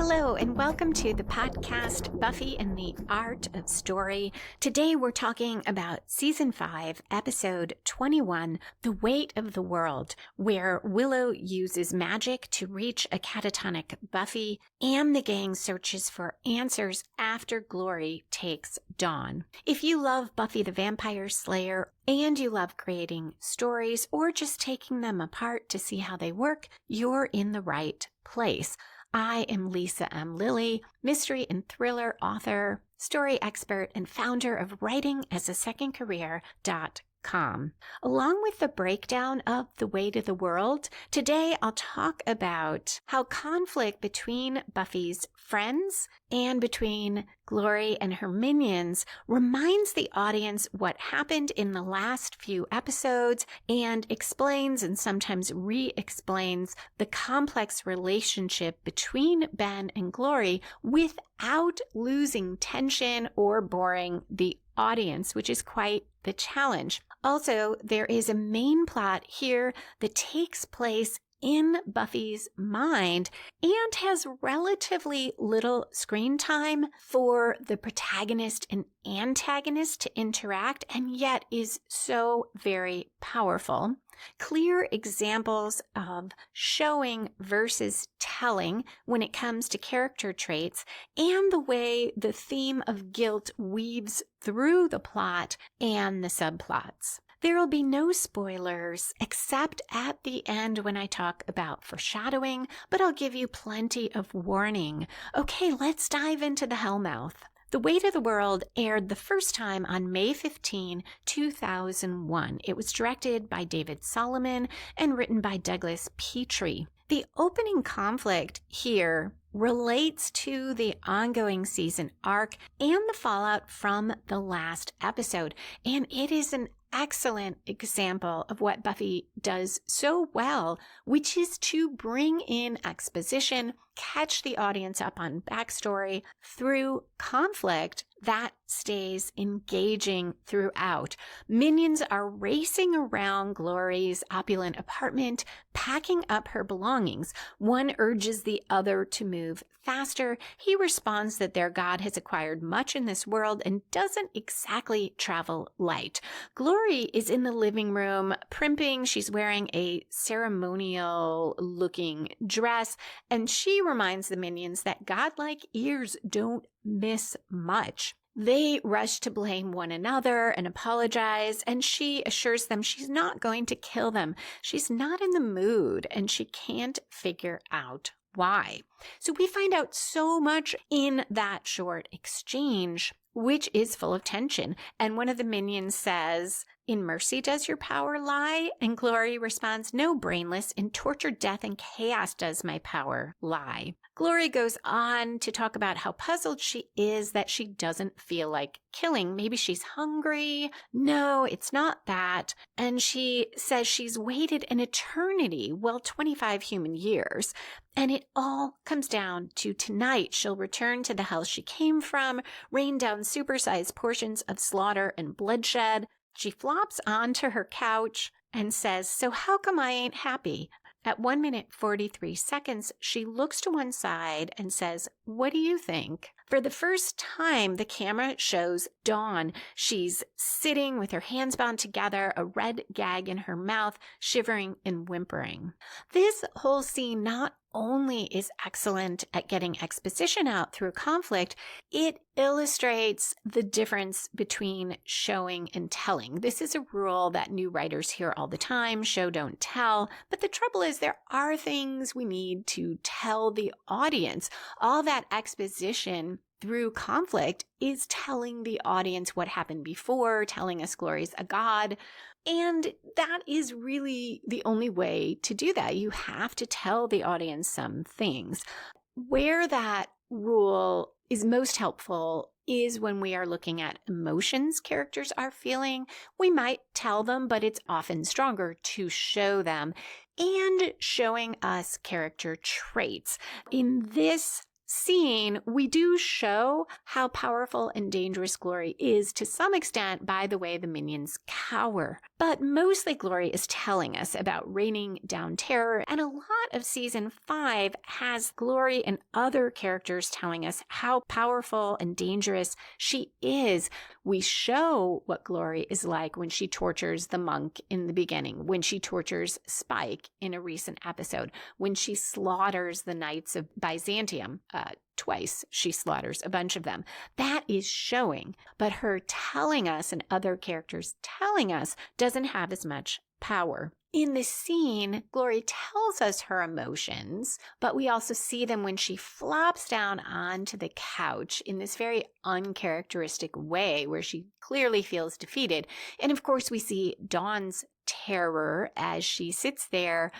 Hello, and welcome to the podcast Buffy and the Art of Story. Today we're talking about Season 5, Episode 21, The Weight of the World, where Willow uses magic to reach a catatonic Buffy, and the gang searches for answers after Glory takes Dawn. If you love Buffy the Vampire Slayer, and you love creating stories or just taking them apart to see how they work, you're in the right place. I am Lisa M. Lilly, mystery and thriller author, story expert, and founder of writingasasecondcareer.com. Along with the breakdown of The Weight of the World, today I'll talk about how conflict between Buffy's friends and between Glory and her minions reminds the audience what happened in the last few episodes and explains and sometimes re-explains the complex relationship between Ben and Glory without losing tension or boring the audience, which is quite the challenge. Also, there is a main plot here that takes place in Buffy's mind and has relatively little screen time for the protagonist and antagonist to interact, and yet is so very powerful. Clear examples of showing versus telling when it comes to character traits and the way the theme of guilt weaves through the plot and the subplots. There will be no spoilers except at the end when I talk about foreshadowing, but I'll give you plenty of warning. Okay, let's dive into the Hellmouth. The Weight of the World aired the first time on May 15, 2001. It was directed by David Solomon and written by Douglas Petrie. The opening conflict here relates to the ongoing season arc and the fallout from the last episode, and it is an excellent example of what Buffy does so well, which is to bring in exposition, catch the audience up on backstory through conflict that stays engaging throughout. Minions are racing around Glory's opulent apartment, packing up her belongings. One urges the other to move faster. He responds that their god has acquired much in this world and doesn't exactly travel light. Glory is in the living room primping. She's wearing a ceremonial-looking dress, and she reminds the minions that godlike ears don't miss much. They rush to blame one another and apologize, and she assures them she's not going to kill them. She's not in the mood, and she can't figure out why. So we find out so much in that short exchange, which is full of tension. And one of the minions says, "In mercy does your power lie?" And Glory responds, "No, brainless, in torture, death, and chaos does my power lie." Glory goes on to talk about how puzzled she is that she doesn't feel like killing. Maybe she's hungry. No, it's not that. And she says she's waited an eternity, well, 25 human years. And it all comes down to tonight. She'll return to the hell she came from, rain down supersized portions of slaughter and bloodshed. She flops onto her couch and says, "So how come I ain't happy?" At 1 minute 43 seconds, she looks to one side and says, "What do you think?" For the first time, the camera shows Dawn. She's sitting with her hands bound together, a red gag in her mouth, shivering and whimpering. This whole scene not only is excellent at getting exposition out through conflict, it illustrates the difference between showing and telling. This is a rule that new writers hear all the time: show, don't tell. But the trouble is there are things we need to tell the audience. All that exposition through conflict is telling the audience what happened before, telling us Glory's a god. And that is really the only way to do that. You have to tell the audience some things. Where that rule is most helpful is when we are looking at emotions characters are feeling. We might tell them, but it's often stronger to show them, and showing us character traits. In this scene, we do show how powerful and dangerous Glory is to some extent by the way the minions cower But mostly Glory is telling us about raining down terror, and a lot of season 5 has Glory and other characters telling us how powerful and dangerous she is. We show what Glory is like when she tortures the monk in the beginning, when she tortures Spike in a recent episode, when she slaughters the Knights of Byzantium. Twice she slaughters a bunch of them. That is showing, but her telling us and other characters telling us doesn't have as much power. In this scene, Glory tells us her emotions, but we also see them when she flops down onto the couch in this very uncharacteristic way where she clearly feels defeated. And of course, we see Dawn's terror as she sits there,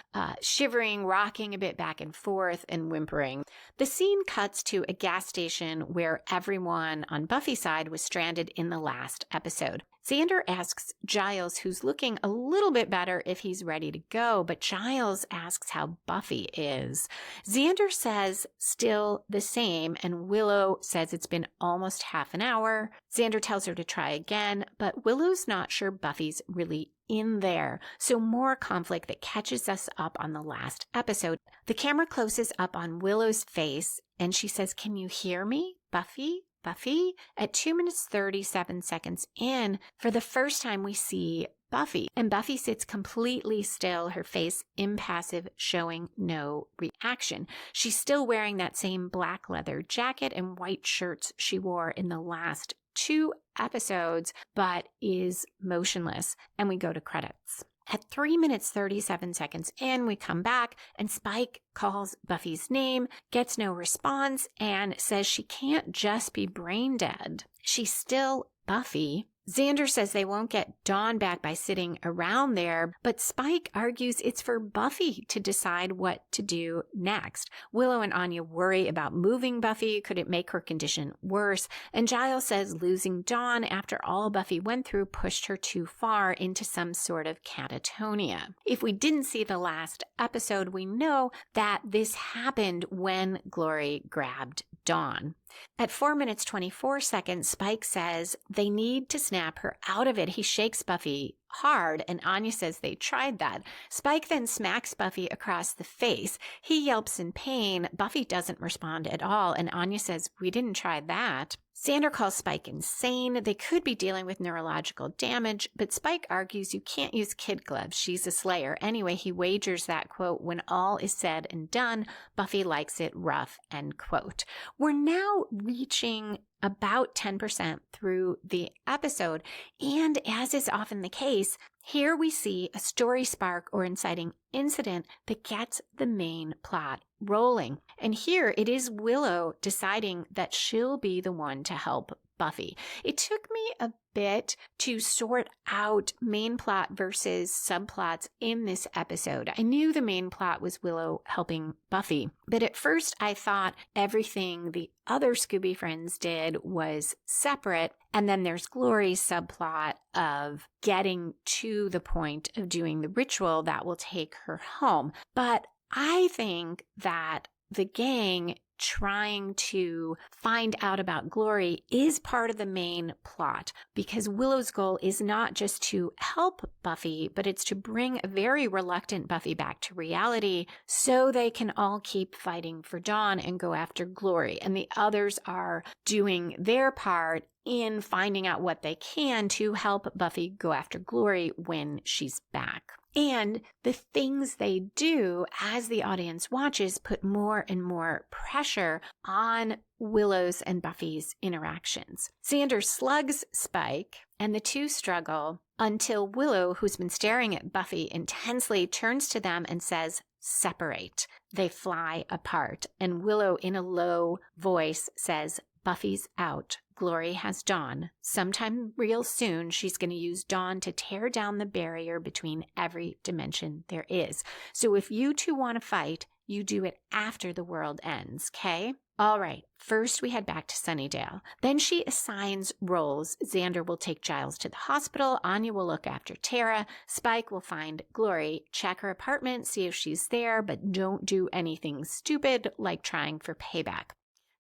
shivering, rocking a bit back and forth, and whimpering. The scene cuts to a gas station where everyone on Buffy's side was stranded in the last episode. Xander asks Giles, who's looking a little bit better, if he's ready to go, but Giles asks how Buffy is. Xander says still the same, and Willow says it's been almost half an hour. Xander tells her to try again, but Willow's not sure Buffy's really in there. So more conflict that catches us up on the last episode. The camera closes up on Willow's face, and she says, "Can you hear me, Buffy? Buffy?" At 2 minutes 37 seconds in, for the first time we see Buffy, and Buffy sits completely still, her face impassive, showing no reaction. She's still wearing that same black leather jacket and white shirts she wore in the last 2 episodes, but is motionless, and we go to credits. At 3 minutes 37 seconds in, we come back and Spike calls Buffy's name, gets no response, and says she can't just be brain dead. She's still Buffy. Xander says they won't get Dawn back by sitting around there, but Spike argues it's for Buffy to decide what to do next. Willow and Anya worry about moving Buffy. Could it make her condition worse? And Giles says losing Dawn after all Buffy went through pushed her too far into some sort of catatonia. If we didn't see the last episode, we know that this happened when Glory grabbed Dawn. At 4 minutes 24 seconds, Spike says they need to snap her out of it. He shakes Buffy hard, and Anya says they tried that. Spike then smacks Buffy across the face. He yelps in pain. Buffy doesn't respond at all, and Anya says, "We didn't try that." Xander calls Spike insane. They could be dealing with neurological damage, but Spike argues you can't use kid gloves. She's a slayer. Anyway, he wagers that, quote, "when all is said and done, Buffy likes it rough," end quote. We're now reaching about 10% through the episode, and as is often the case, here we see a story spark or inciting incident that gets the main plot rolling. And here it is Willow deciding that she'll be the one to help Buffy. It took me a bit to sort out main plot versus subplots in this episode. I knew the main plot was Willow helping Buffy, but at first I thought everything the other Scooby friends did was separate, and then there's Glory's subplot of getting to the point of doing the ritual that will take her home. But I think that the gang trying to find out about Glory is part of the main plot, because Willow's goal is not just to help Buffy, but it's to bring a very reluctant Buffy back to reality so they can all keep fighting for Dawn and go after Glory. And the others are doing their part in finding out what they can to help Buffy go after Glory when she's back. And the things they do as the audience watches put more and more pressure on Willow's and Buffy's interactions. Xander slugs Spike, and the two struggle until Willow, who's been staring at Buffy intensely, turns to them and says, "Separate." They fly apart, and Willow, in a low voice, says, "Buffy's out. Glory has Dawn. Sometime real soon, she's going to use Dawn to tear down the barrier between every dimension there is. So if you two want to fight, you do it after the world ends, okay?" All right, first we head back to Sunnydale. Then she assigns roles. Xander will take Giles to the hospital. Anya will look after Tara. Spike will find Glory, check her apartment, see if she's there, but don't do anything stupid like trying for payback.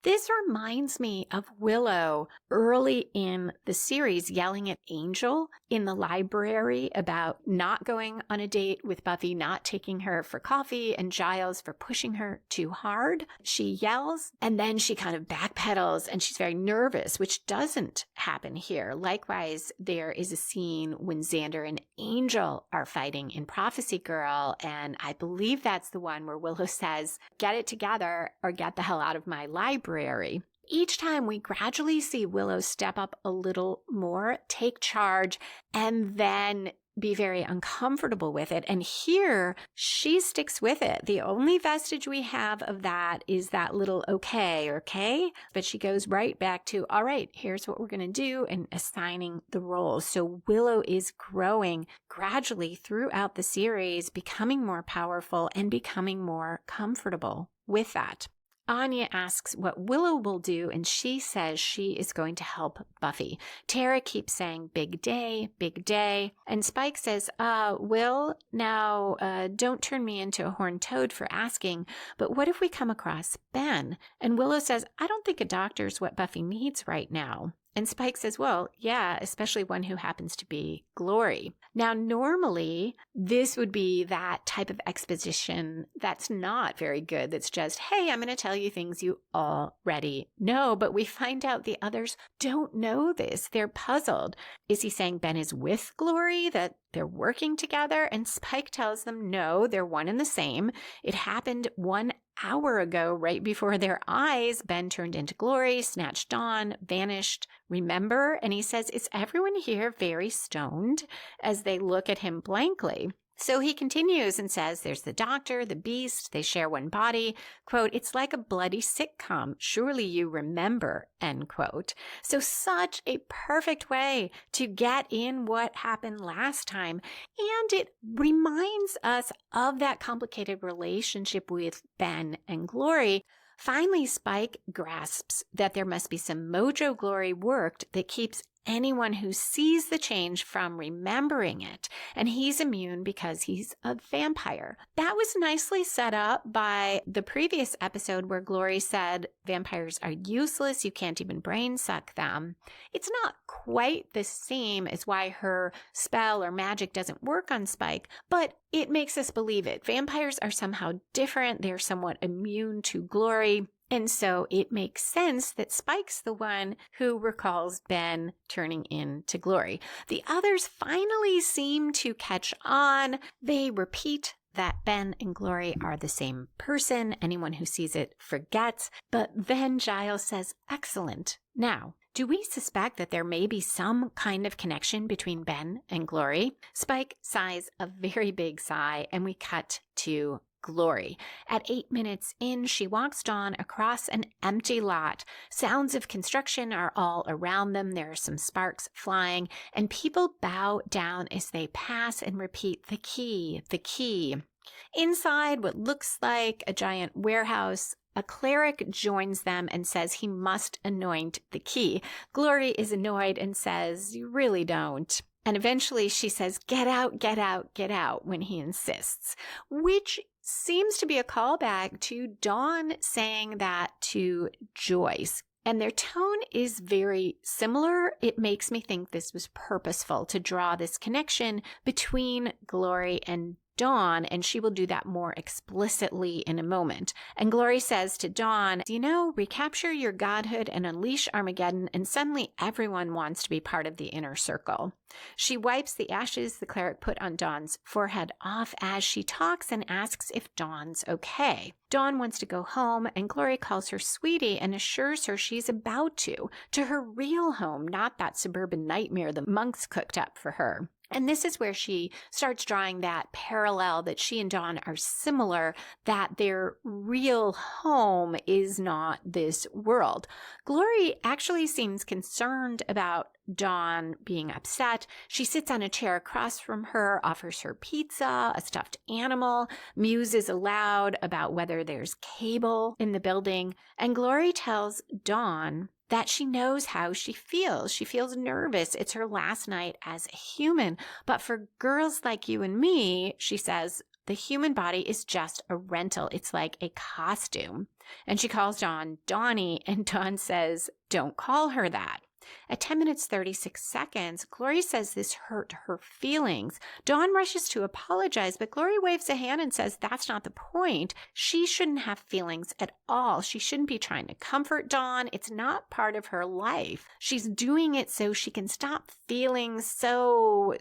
This reminds me of Willow early in the series yelling at Angel in the library about not going on a date with Buffy, not taking her for coffee, and Giles for pushing her too hard. She yells and then she kind of backpedals and she's very nervous, which doesn't happen here. Likewise, there is a scene when Xander and Angel are fighting in Prophecy Girl, and I believe that's the one where Willow says, "Get it together or get the hell out of my library." Each time we gradually see Willow step up a little more, take charge, and then be very uncomfortable with it. And here she sticks with it. The only vestige we have of that is that little okay, but she goes right back to, all right, here's what we're going to do, and assigning the roles. So Willow is growing gradually throughout the series, becoming more powerful and becoming more comfortable with that. Anya asks what Willow will do, and she says she is going to help Buffy. Tara keeps saying, big day, and Spike says, Will, now don't turn me into a horned toad for asking, but what if we come across Ben? And Willow says, I don't think a doctor's what Buffy needs right now. And Spike says, well, yeah, especially one who happens to be Glory. Now, normally, this would be that type of exposition that's not very good. That's just, hey, I'm going to tell you things you already know. But we find out the others don't know this. They're puzzled. Is he saying Ben is with Glory, that they're working together? And Spike tells them, no, they're one and the same. It happened 1 hour ago, right before their eyes. Ben turned into Glory, snatched Dawn, vanished. Remember? And he says, is everyone here very stoned? As they look at him blankly. So he continues and says, there's the doctor, the beast, they share one body. Quote, it's like a bloody sitcom. Surely you remember, end quote. So such a perfect way to get in what happened last time. And it reminds us of that complicated relationship with Ben and Glory. Finally, Spike grasps that there must be some mojo Glory worked that keeps anyone who sees the change from remembering it, and he's immune because he's a vampire. That was nicely set up by the previous episode where Glory said vampires are useless, you can't even brain suck them. It's not quite the same as why her spell or magic doesn't work on Spike, but it makes us believe it. Vampires are somehow different, they're somewhat immune to Glory. And so it makes sense that Spike's the one who recalls Ben turning into Glory. The others finally seem to catch on. They repeat that Ben and Glory are the same person. Anyone who sees it forgets. But then Giles says, excellent. Now, do we suspect that there may be some kind of connection between Ben and Glory? Spike sighs a very big sigh, and we cut to Glory. At 8 minutes in, she walks Dawn across an empty lot. Sounds of construction are all around them. There are some sparks flying, and people bow down as they pass and repeat, the key, the key. Inside what looks like a giant warehouse, a cleric joins them and says he must anoint the key. Glory is annoyed and says, you really don't. And eventually she says, get out, get out, get out, when he insists, which seems to be a callback to Dawn saying that to Joyce. And their tone is very similar. It makes me think this was purposeful to draw this connection between Glory and Dawn, and she will do that more explicitly in a moment. And Glory says to Dawn, recapture your godhood and unleash Armageddon, and suddenly everyone wants to be part of the inner circle. She wipes the ashes the cleric put on Dawn's forehead off as she talks and asks if Dawn's okay. Dawn wants to go home, and Glory calls her sweetie and assures her she's about to her real home, not that suburban nightmare the monks cooked up for her. And this is where she starts drawing that parallel that she and Dawn are similar, that their real home is not this world. Glory actually seems concerned about Dawn being upset. She sits on a chair across from her, offers her pizza, a stuffed animal, muses aloud about whether there's cable in the building, and Glory tells Dawn that she knows how she feels. She feels nervous. It's her last night as a human. But for girls like you and me, she says, The human body is just a rental. It's like a costume. And she calls Dawn Donnie, and Dawn says, don't call her that. At 10 minutes 36 seconds, Glory says this hurt her feelings. Dawn rushes to apologize, but Glory waves a hand and says that's not the point. She shouldn't have feelings at all. She shouldn't be trying to comfort Dawn. It's not part of her life. She's doing it so she can stop feeling so,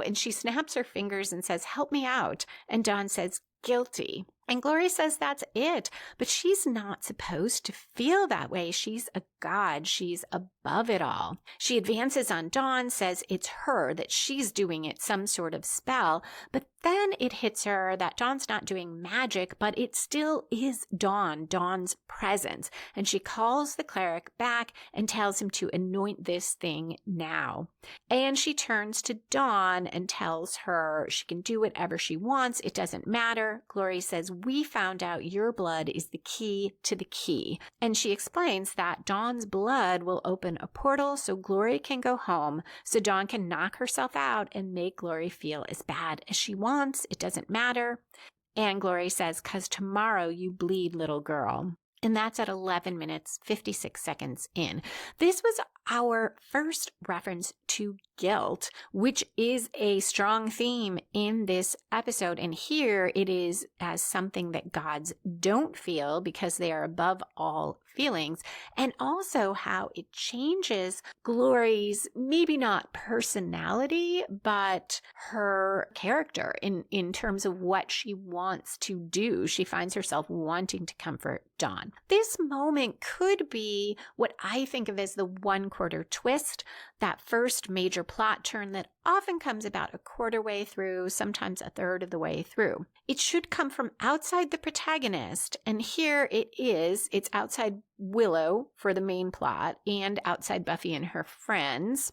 and she snaps her fingers and says, help me out. And Dawn says, guilty. And Glory says that's it, but she's not supposed to feel that way. She's a god. She's above it all. She advances on Dawn, says it's her, that she's doing it, some sort of spell, but then it hits her that Dawn's not doing magic, but it still is Dawn's presence. And she calls the cleric back and tells him to anoint this thing now. And she turns to Dawn and tells her she can do whatever she wants. It doesn't matter. Glory says, we found out your blood is the key to the key. And she explains that Dawn's blood will open a portal so Glory can go home, so Dawn can knock herself out and make Glory feel as bad as she wants. It doesn't matter. And Glory says, 'cause tomorrow you bleed, little girl. And that's at 11 minutes, 56 seconds in. This was our first reference to guilt, which is a strong theme in this episode. And here it is as something that gods don't feel because they are above all feelings. And also how it changes Glory's, maybe not personality, but her character in terms of what she wants to do. She finds herself wanting to comfort Dawn. This moment could be what I think of as the 1/4 twist, that first major plot turn that often comes about a quarter way through, sometimes a third of the way through. It should come from outside the protagonist, and here it is. It's outside Willow for the main plot and outside Buffy and her friends.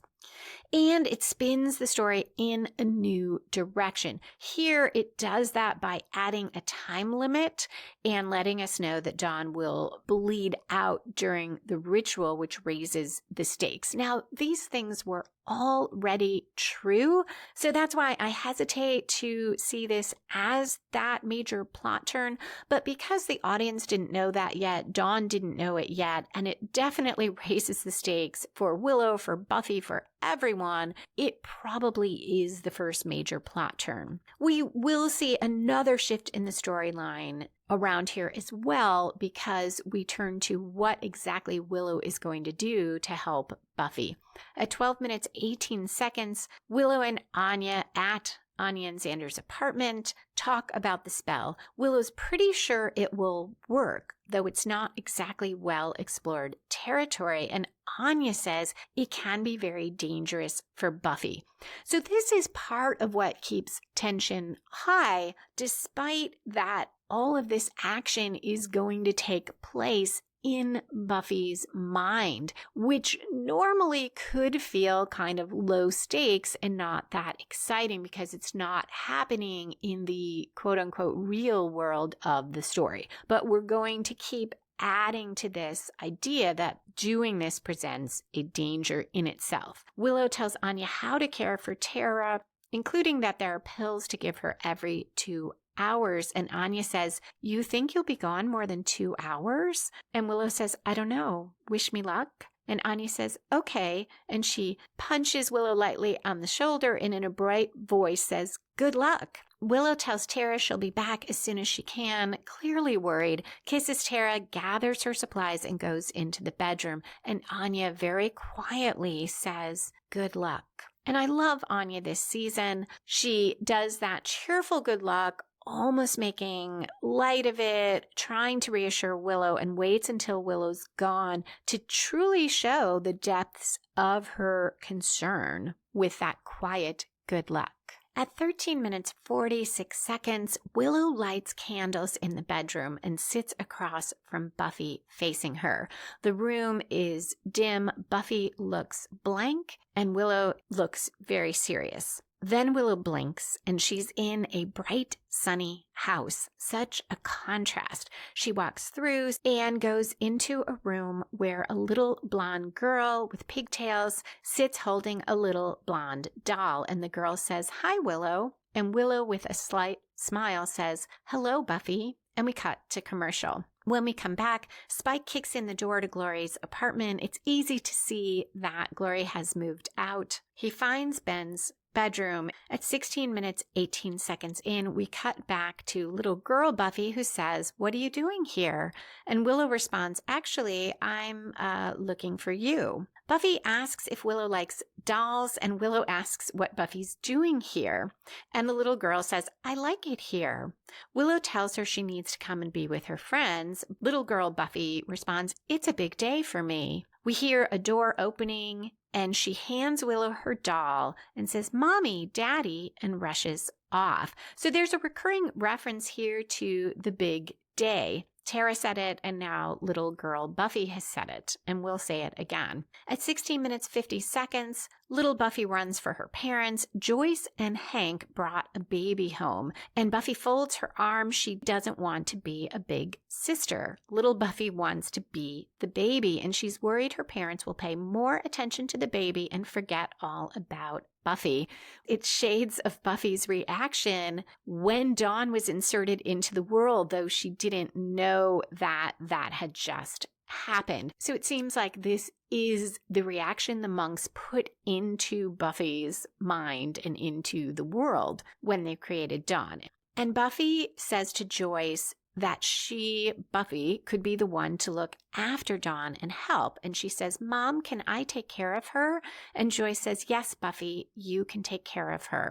And it spins the story in a new direction. Here, it does that by adding a time limit and letting us know that Dawn will bleed out during the ritual, which raises the stakes. Now, these things were already true, so that's why I hesitate to see this as that major plot turn. But because the audience didn't know that yet, Dawn didn't know it yet, and it definitely raises the stakes for Willow, for Buffy, for everyone, it probably is the first major plot turn. We will see another shift in the storyline around here as well, because we turn to what exactly Willow is going to do to help Buffy. At 12 minutes 18 seconds, Willow and Anya at Anya and Xander's apartment talk about the spell. Willow's pretty sure it will work, though it's not exactly well explored territory, and Anya says it can be very dangerous for Buffy. So this is part of what keeps tension high, despite that all of this action is going to take place in Buffy's mind, which normally could feel kind of low stakes and not that exciting because it's not happening in the quote-unquote real world of the story. But we're going to keep adding to this idea that doing this presents a danger in itself. Willow tells Anya how to care for Tara, including that there are pills to give her every 2 hours. And Anya says, you think you'll be gone more than 2 hours? And Willow says, I don't know. Wish me luck. And Anya says, okay. And she punches Willow lightly on the shoulder and in a bright voice says, good luck. Willow tells Tara she'll be back as soon as she can, clearly worried, kisses Tara, gathers her supplies, and goes into the bedroom. And Anya very quietly says, good luck. And I love Anya this season. She does that cheerful good luck, almost making light of it, trying to reassure Willow, and waits until Willow's gone to truly show the depths of her concern with that quiet good luck. At 13 minutes 46 seconds, Willow lights candles in the bedroom and sits across from Buffy facing her. The room is dim, Buffy looks blank, and Willow looks very serious. Then Willow blinks and she's in a bright, sunny house. Such a contrast. She walks through and goes into a room where a little blonde girl with pigtails sits holding a little blonde doll. And the girl says, "Hi, Willow." And Willow, with a slight smile, says, "Hello, Buffy." And we cut to commercial. When we come back, Spike kicks in the door to Glory's apartment. It's easy to see that Glory has moved out. He finds Ben's bedroom. At 16 minutes, 18 seconds in, we cut back to little girl Buffy, who says, "What are you doing here?" And Willow responds, "Actually, I'm looking for you." Buffy asks if Willow likes dolls, and Willow asks what Buffy's doing here. And the little girl says, "I like it here." Willow tells her she needs to come and be with her friends. Little girl Buffy responds, "It's a big day for me." We hear a door opening, and she hands Willow her doll and says, "Mommy, Daddy," and rushes off. So there's a recurring reference here to the big day. Tara said it, and now little girl Buffy has said it, and we'll say it again. At 16 minutes, 50 seconds, little Buffy runs for her parents. Joyce and Hank brought a baby home, and Buffy folds her arms. She doesn't want to be a big sister. Little Buffy wants to be the baby, and she's worried her parents will pay more attention to the baby and forget all about Buffy. It's shades of Buffy's reaction when Dawn was inserted into the world, though she didn't know that that had just happened. So it seems like this is the reaction the monks put into Buffy's mind and into the world when they created Dawn. And Buffy says to Joyce that Buffy, could be the one to look after Dawn and help. And she says, "Mom, can I take care of her?" And Joyce says, "Yes, Buffy, you can take care of her."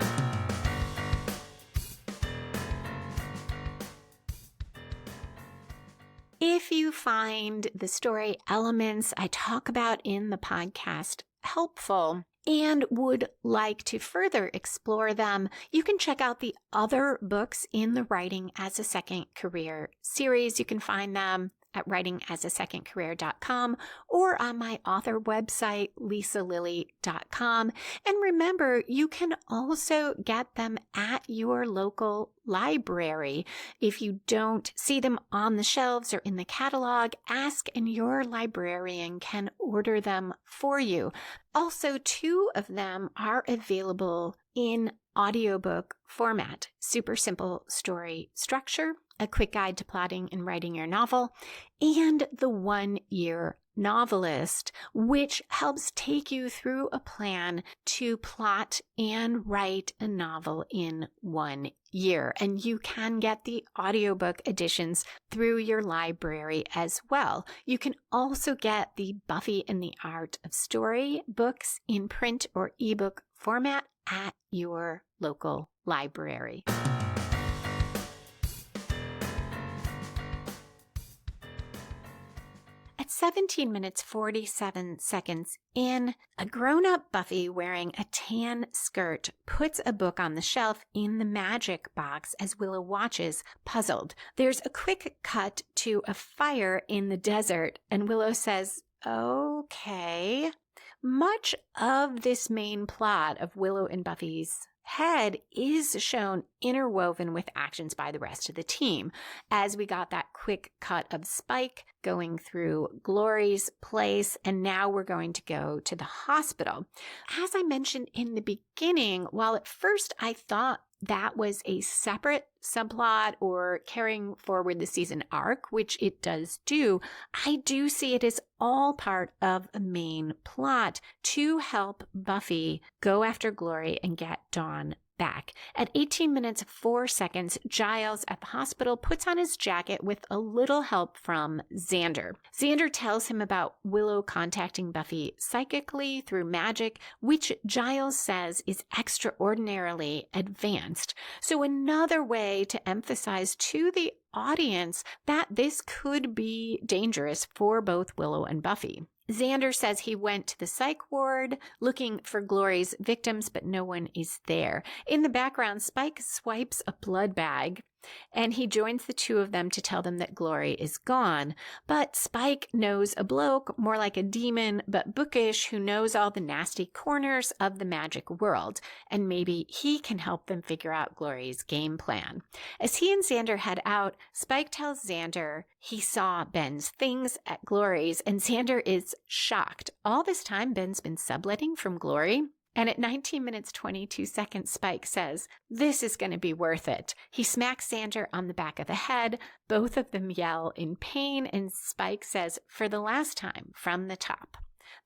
If you find the story elements I talk about in the podcast helpful and would like to further explore them, you can check out the other books in the Writing as a Second Career series. You can find them at writingasasecondcareer.com or on my author website, lisalilly.com. And remember, you can also get them at your local library. If you don't see them on the shelves or in the catalog, ask and your librarian can order them for you. Also, 2 of them are available in audiobook format: Super Simple Story Structure, A Quick Guide to Plotting and Writing Your Novel, and The 1 Year Novelist, which helps take you through a plan to plot and write a novel in 1 year. And you can get the audiobook editions through your library as well. You can also get the Buffy and the Art of Story books in print or ebook format at your local library. At 17 minutes 47 seconds in, a grown-up Buffy wearing a tan skirt puts a book on the shelf in the magic box as Willow watches, puzzled. There's a quick cut to a fire in the desert, and Willow says, "Okay." Much of this main plot of Willow and Buffy's head is shown interwoven with actions by the rest of the team, as we got that quick cut of Spike going through Glory's place, and now we're going to go to the hospital. As I mentioned in the beginning, while at first I thought that was a separate subplot or carrying forward the season arc, which it does do, I do see it as all part of a main plot to help Buffy go after Glory and get Dawn back. At 18 minutes 4 seconds, Giles at the hospital puts on his jacket with a little help from Xander. Xander tells him about Willow contacting Buffy psychically through magic, which Giles says is extraordinarily advanced. So another way to emphasize to the audience that this could be dangerous for both Willow and Buffy. Xander says he went to the psych ward looking for Glory's victims, but no one is there. In the background, Spike swipes a blood bag And he joins the two of them to tell them that Glory is gone. But Spike knows a bloke, more like a demon, but bookish, who knows all the nasty corners of the magic world. And maybe he can help them figure out Glory's game plan. As he and Xander head out, Spike tells Xander he saw Ben's things at Glory's, and Xander is shocked. All this time, Ben's been subletting from Glory. And at 19 minutes 22 seconds, Spike says, "This is going to be worth it." He smacks Xander on the back of the head. Both of them yell in pain, and Spike says, "For the last time," from the top.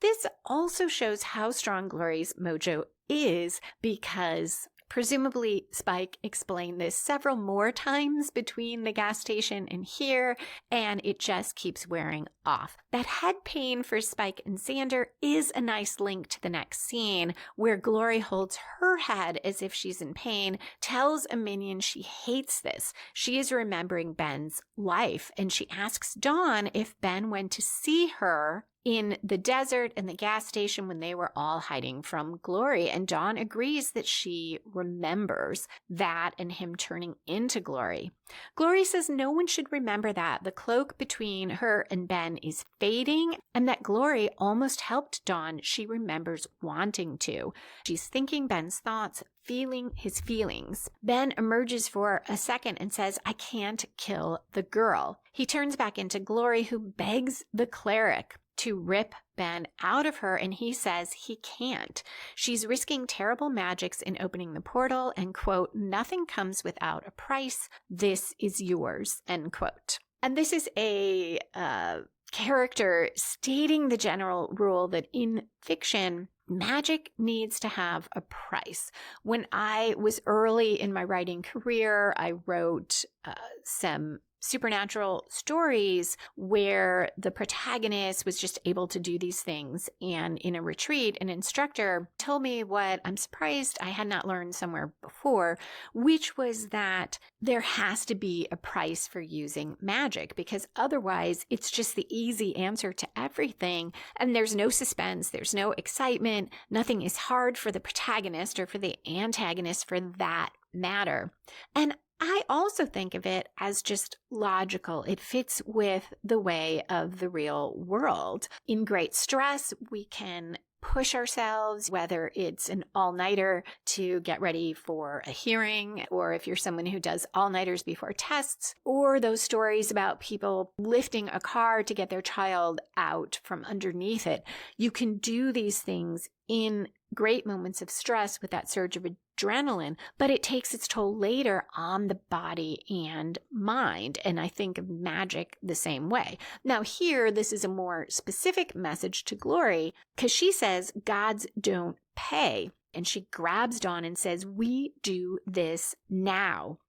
This also shows how strong Glory's mojo is, because presumably Spike explained this several more times between the gas station and here, and it just keeps wearing off. That head pain for Spike and Xander is a nice link to the next scene, where Glory holds her head as if she's in pain, tells a minion she hates this. She is remembering Ben's life, and she asks Dawn if Ben went to see her in the desert and the gas station when they were all hiding from Glory. And Dawn agrees that she remembers that and him turning into Glory. Glory says no one should remember that. The cloak between her and Ben is fading, and that Glory almost helped Dawn. She remembers wanting to. She's thinking Ben's thoughts, feeling his feelings. Ben emerges for a second and says, "I can't kill the girl." He turns back into Glory, who begs the cleric to rip Ben out of her, and he says he can't. She's risking terrible magics in opening the portal, and quote, "Nothing comes without a price. This is yours," end quote. And this is a character stating the general rule that in fiction, magic needs to have a price. When I was early in my writing career, I wrote some supernatural stories where the protagonist was just able to do these things. And in a retreat, an instructor told me what I'm surprised I had not learned somewhere before, which was that there has to be a price for using magic, because otherwise it's just the easy answer to everything. And there's no suspense, there's no excitement, nothing is hard for the protagonist or for the antagonist for that matter. And I also think of it as just logical. It fits with the way of the real world. In great stress, we can push ourselves, whether it's an all-nighter to get ready for a hearing, or if you're someone who does all-nighters before tests, or those stories about people lifting a car to get their child out from underneath it. You can do these things in great moments of stress with that surge of adrenaline, but it takes its toll later on the body and mind. And I think of magic the same way. Now here, this is a more specific message to Glory, because she says gods don't pay. And she grabs Dawn and says, "We do this now."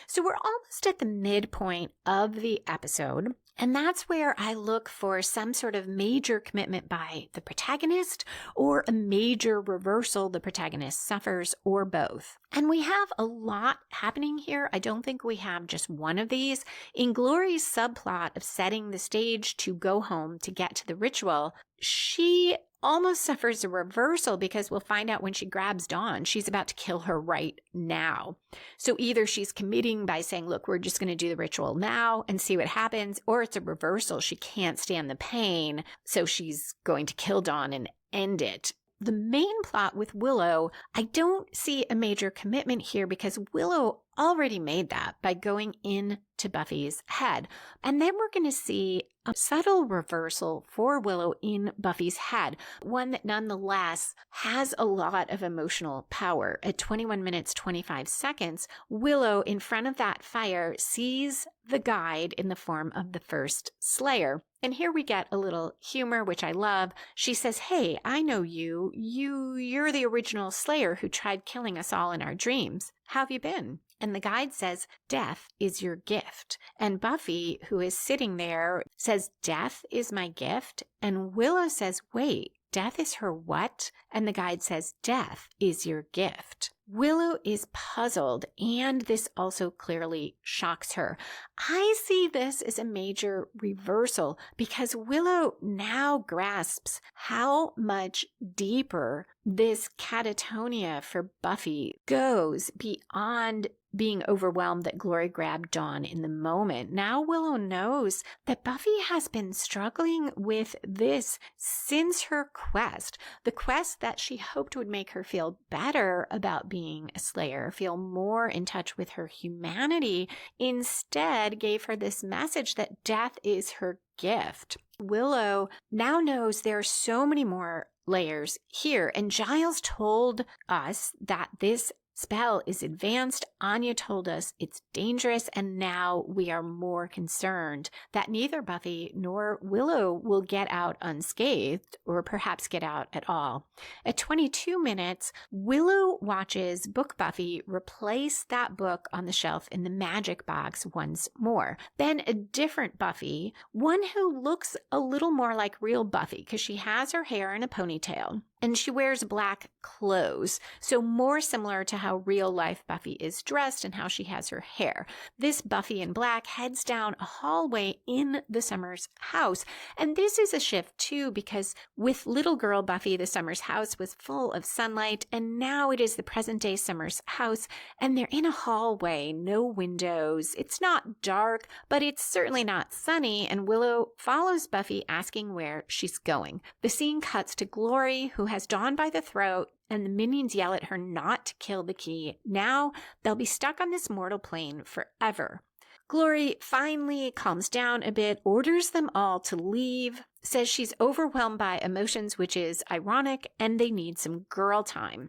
So we're almost at the midpoint of the episode. And that's where I look for some sort of major commitment by the protagonist, or a major reversal the protagonist suffers, or both. And we have a lot happening here. I don't think we have just one of these. In Glory's subplot of setting the stage to go home to get to the ritual, she almost suffers a reversal, because we'll find out when she grabs Dawn, she's about to kill her right now. So either she's committing by saying, look, we're just going to do the ritual now and see what happens, or it's a reversal. She can't stand the pain, so she's going to kill Dawn and end it. The main plot with Willow, I don't see a major commitment here, because Willow already made that by going into Buffy's head. And then we're going to see a subtle reversal for Willow in Buffy's head, one that nonetheless has a lot of emotional power. At 21 minutes, 25 seconds, Willow, in front of that fire, sees the guide in the form of the first Slayer. And here we get a little humor, which I love. She says, "Hey, I know you. You're the original Slayer who tried killing us all in our dreams. How have you been?" And the guide says, "Death is your gift." And Buffy, who is sitting there, says, "Death is my gift?" And Willow says, "Wait, death is her what?" And the guide says, "Death is your gift." Willow is puzzled, and this also clearly shocks her. I see this as a major reversal, because Willow now grasps how much deeper this catatonia for Buffy goes beyond being overwhelmed that Glory grabbed Dawn in the moment. Now Willow knows that Buffy has been struggling with this since her quest, the quest that she hoped would make her feel better about being a Slayer, feel more in touch with her humanity, instead gave her this message that death is her gift. Willow now knows there are so many more layers here, and Giles told us that this spell is advanced. Anya told us it's dangerous, and now we are more concerned that neither Buffy nor Willow will get out unscathed, or perhaps get out at all. At 22 minutes, Willow watches Book Buffy replace that book on the shelf in the magic box once more. Then a different Buffy, one who looks a little more like real Buffy because she has her hair in a ponytail and she wears black clothes, so more similar to how real life Buffy is dressed and how she has her hair. This Buffy in black heads down a hallway in the Summers house. And this is a shift too, because with little girl Buffy, the Summers house was full of sunlight, and now it is the present day Summers house, and they're in a hallway, no windows. It's not dark, but it's certainly not sunny, and Willow follows Buffy asking where she's going. The scene cuts to Glory, who has Dawn by the throat, and the minions yell at her not to kill the key. Now they'll be stuck on this mortal plane forever. Glory finally calms down a bit, orders them all to leave, says she's overwhelmed by emotions, which is ironic, and they need some girl time.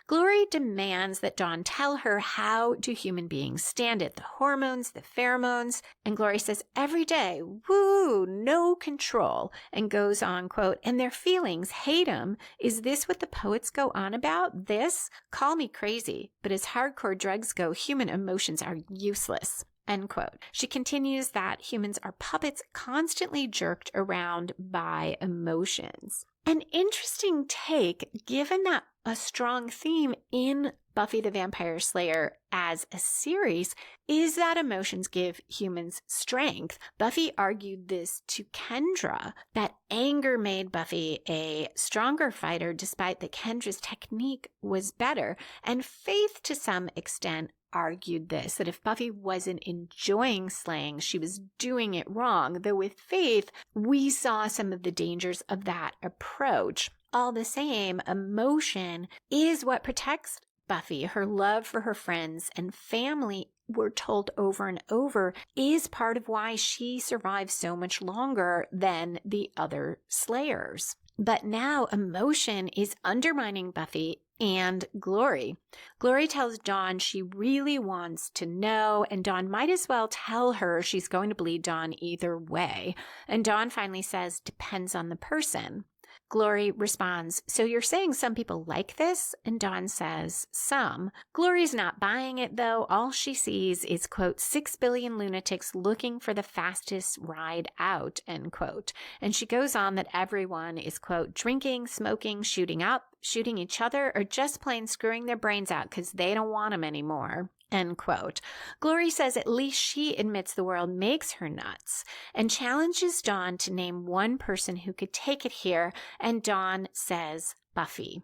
Glory demands that Dawn tell her how do human beings stand it, the hormones, the pheromones, and Glory says every day, woo, no control, and goes on, quote, and their feelings, hate 'em. Is this what the poets go on about? This? Call me crazy, but as hardcore drugs go, human emotions are useless. End quote. She continues that humans are puppets constantly jerked around by emotions. An interesting take, given that a strong theme in Buffy the Vampire Slayer as a series is that emotions give humans strength. Buffy argued this to Kendra, that anger made Buffy a stronger fighter despite that Kendra's technique was better. And Faith, to some extent, argued this, that if Buffy wasn't enjoying slaying, she was doing it wrong. Though with Faith, we saw some of the dangers of that approach. All the same, emotion is what protects Buffy. Her love for her friends and family, we're told over and over, is part of why she survives so much longer than the other Slayers. But now emotion is undermining Buffy and Glory. Glory tells Dawn she really wants to know, and Dawn might as well tell her she's going to bleed Dawn either way. And Dawn finally says, depends on the person. Glory responds, so you're saying some people like this? And Dawn says, some. Glory's not buying it, though. All she sees is, quote, 6 billion lunatics looking for the fastest ride out, end quote. And she goes on that everyone is, quote, drinking, smoking, shooting up, shooting each other, or just plain screwing their brains out because they don't want them anymore. End quote. Glory says at least she admits the world makes her nuts and challenges Dawn to name one person who could take it here, and Dawn says Buffy.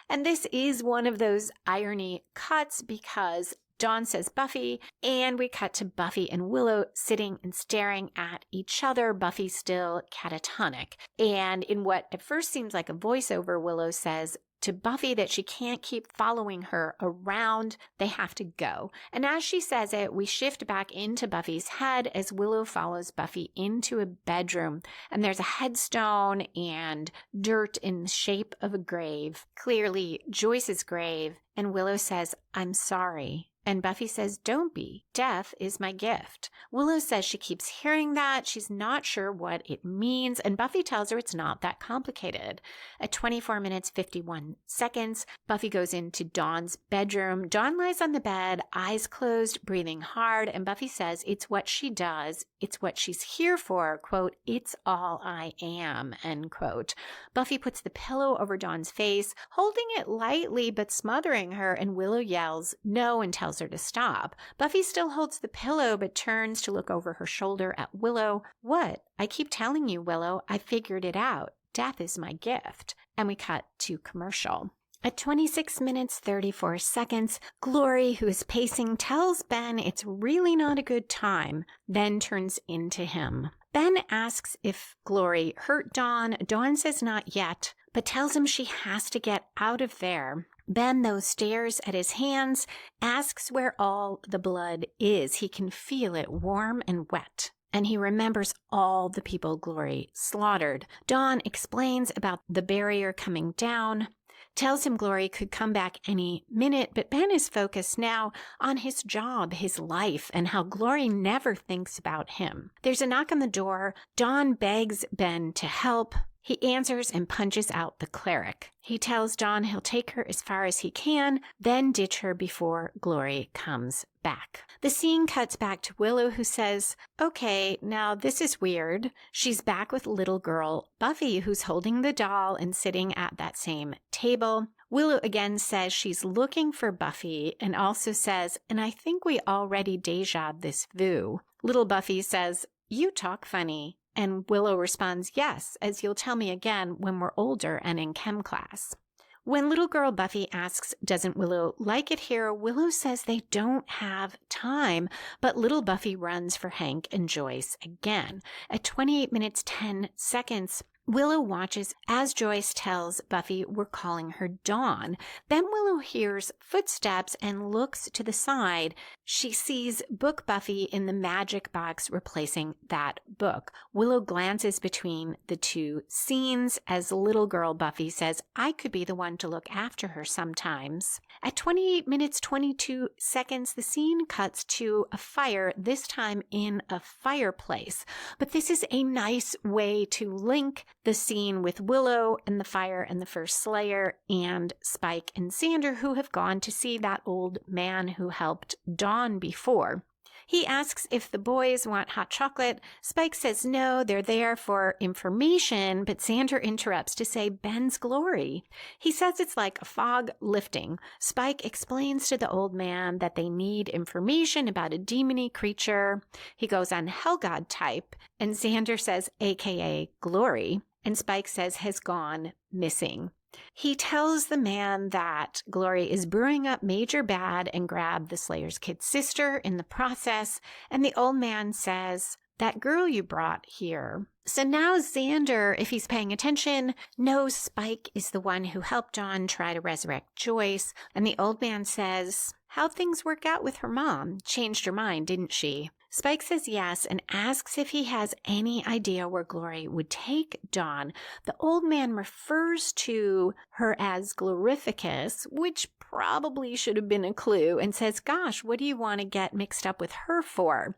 And this is one of those irony cuts because Dawn says Buffy, and we cut to Buffy and Willow sitting and staring at each other, Buffy still catatonic. And in what at first seems like a voiceover, Willow says to Buffy that she can't keep following her around, they have to go. And as she says it, we shift back into Buffy's head as Willow follows Buffy into a bedroom, and there's a headstone and dirt in the shape of a grave, clearly Joyce's grave, and Willow says, I'm sorry. And Buffy says, don't be. Death is my gift. Willow says she keeps hearing that. She's not sure what it means. And Buffy tells her it's not that complicated. At 24 minutes, 51 seconds, Buffy goes into Dawn's bedroom. Dawn lies on the bed, eyes closed, breathing hard. And Buffy says it's what she does. It's what she's here for. Quote, it's all I am, end quote. Buffy puts the pillow over Dawn's face, holding it lightly but smothering her. And Willow yells no and tells her to stop. Buffy still holds the pillow but turns to look over her shoulder at Willow. What? I keep telling you, Willow, I figured it out. Death is my gift. And we cut to commercial. At 26 minutes 34 seconds, Glory, who is pacing, tells Ben it's really not a good time, then turns into him. Ben asks if Glory hurt Dawn. Dawn says not yet, but tells him she has to get out of there. Ben, though, stares at his hands, asks where all the blood is. He can feel it warm and wet. And he remembers all the people Glory slaughtered. Dawn explains about the barrier coming down, tells him Glory could come back any minute, but Ben is focused now on his job, his life, and how Glory never thinks about him. There's a knock on the door. Dawn begs Ben to help. He answers and punches out the cleric. He tells Dawn he'll take her as far as he can, then ditch her before Glory comes back. The scene cuts back to Willow, who says, okay, now this is weird. She's back with little girl Buffy, who's holding the doll and sitting at that same table. Willow again says she's looking for Buffy and also says, and I think we already dejaed this vu. Little Buffy says, you talk funny. And Willow responds, yes, as you'll tell me again when we're older and in chem class. When little girl Buffy asks, doesn't Willow like it here, Willow says they don't have time, but little Buffy runs for Hank and Joyce again. At 28 minutes 10 seconds, Willow watches as Joyce tells Buffy we're calling her Dawn. Then Willow hears footsteps and looks to the side. She sees Book Buffy in the magic box replacing that book. Willow glances between the two scenes as little girl Buffy says, I could be the one to look after her sometimes. At 28 minutes 22 seconds, the scene cuts to a fire, this time in a fireplace. But this is a nice way to link the scene with Willow and the fire and the first Slayer and Spike and Xander, who have gone to see that old man who helped Dawn before. He asks if the boys want hot chocolate. Spike says no, they're there for information, but Xander interrupts to say Ben's glory. He says it's like a fog lifting. Spike explains to the old man that they need information about a demony creature. He goes on Hellgod type, and Xander says AKA glory, and Spike says has gone missing. He tells the man that Glory is brewing up major bad and grabbed the Slayer's kid sister in the process, and the old man says, that girl you brought here. So now Xander, if he's paying attention, knows Spike is the one who helped Dawn try to resurrect Joyce, and the old man says, how'd things work out with her mom? Changed her mind, didn't she? Spike says yes and asks if he has any idea where Glory would take Dawn. The old man refers to her as Glorificus, which probably should have been a clue, and says, gosh, what do you want to get mixed up with her for?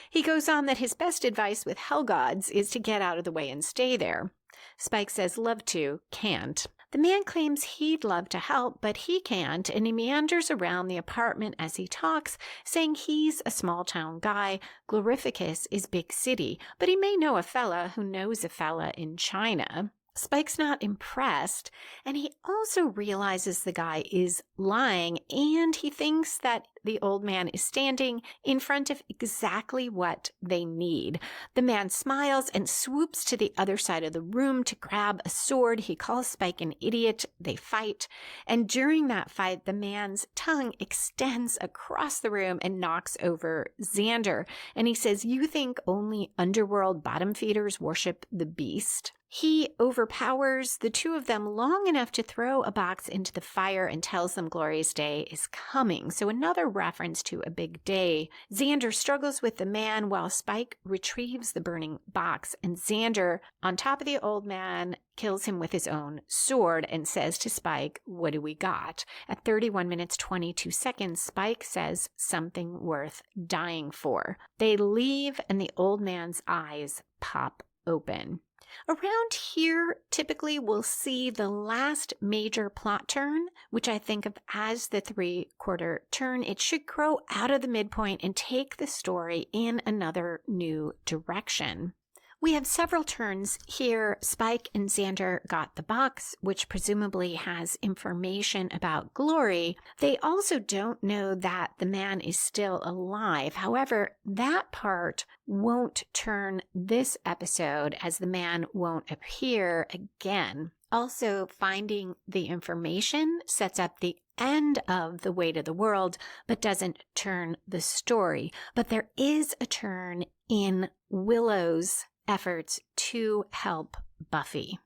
He goes on that his best advice with Hellgods is to get out of the way and stay there. Spike says love to, can't. The man claims he'd love to help, but he can't, and he meanders around the apartment as he talks, saying he's a small-town guy. Glorificus is big city, but he may know a fella who knows a fella in China. Spike's not impressed, and he also realizes the guy is lying, and he thinks that the old man is standing in front of exactly what they need. The man smiles and swoops to the other side of the room to grab a sword. He calls Spike an idiot. They fight, and during that fight, the man's tongue extends across the room and knocks over Xander, and he says, you think only underworld bottom feeders worship the beast? He overpowers the two of them long enough to throw a box into the fire and tells them Glory's day is coming. So another reference to a big day. Xander struggles with the man while Spike retrieves the burning box, and Xander, on top of the old man, kills him with his own sword and says to Spike, what do we got? At 31 minutes 22 seconds, Spike says something worth dying for. They leave and the old man's eyes pop open. Around here, typically we'll see the last major plot turn, which I think of as the 3/4 turn. It should grow out of the midpoint and take the story in another new direction. We have several turns here. Spike and Xander got the box, which presumably has information about Glory. They also don't know that the man is still alive. However, that part won't turn this episode as the man won't appear again. Also, finding the information sets up the end of the weight of the world, but doesn't turn the story. But there is a turn in Willow's efforts to help Buffy.